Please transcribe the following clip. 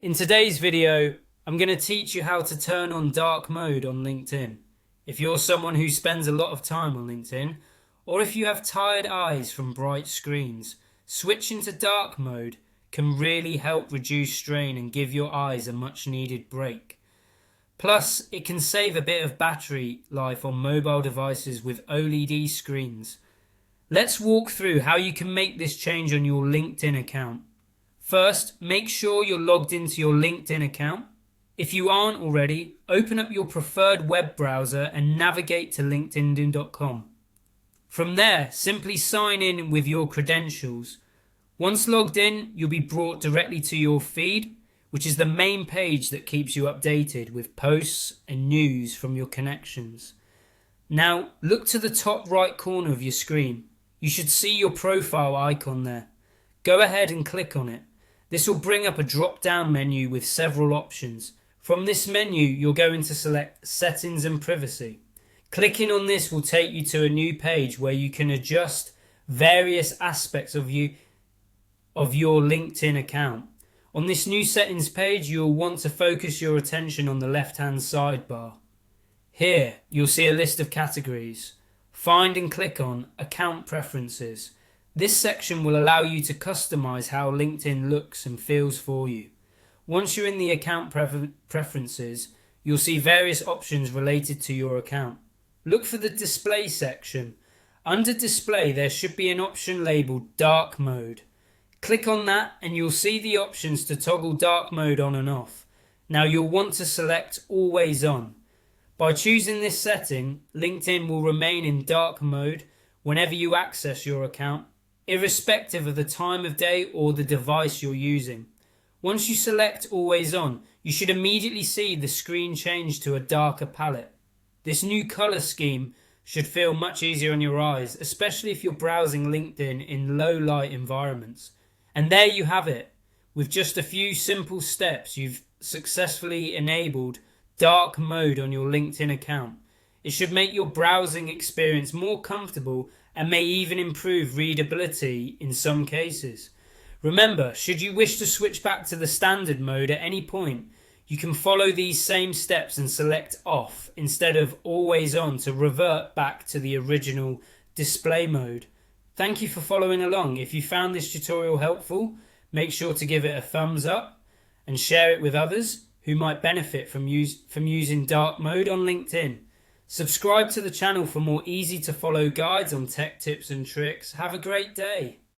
In today's video, I'm going to teach you how to turn on dark mode on LinkedIn. If you're someone who spends a lot of time on LinkedIn, or if you have tired eyes from bright screens, switching to dark mode can really help reduce strain and give your eyes a much needed break. Plus, it can save a bit of battery life on mobile devices with OLED screens. Let's walk through how you can make this change on your LinkedIn account. First, make sure you're logged into your LinkedIn account. If you aren't already, open up your preferred web browser and navigate to linkedin.com. From there, simply sign in with your credentials. Once logged in, you'll be brought directly to your feed, which is the main page that keeps you updated with posts and news from your connections. Now, look to the top right corner of your screen. You should see your profile icon there. Go ahead and click on it. This will bring up a drop-down menu with several options. From this menu, you're going to select Settings and Privacy. Clicking on this will take you to a new page where you can adjust various aspects of your LinkedIn account. On this new settings page, you'll want to focus your attention on the left-hand sidebar. Here, you'll see a list of categories. Find and click on Account Preferences. This section will allow you to customize how LinkedIn looks and feels for you. Once you're in the account preferences, you'll see various options related to your account. Look for the display section. Under display, there should be an option labeled dark mode. Click on that and you'll see the options to toggle dark mode on and off. Now you'll want to select always on. By choosing this setting, LinkedIn will remain in dark mode whenever you access your account, irrespective of the time of day or the device you're using. Once you select always on, you should immediately see the screen change to a darker palette. This new color scheme should feel much easier on your eyes, especially if you're browsing LinkedIn in low light environments. And there you have it. With just a few simple steps, you've successfully enabled dark mode on your LinkedIn account. It should make your browsing experience more comfortable and may even improve readability in some cases. Remember, should you wish to switch back to the standard mode at any point, you can follow these same steps and select off instead of always on to revert back to the original display mode. Thank you for following along. If you found this tutorial helpful, make sure to give it a thumbs up and share it with others who might benefit from using dark mode on LinkedIn. Subscribe to the channel for more easy to follow guides on tech tips and tricks. Have a great day.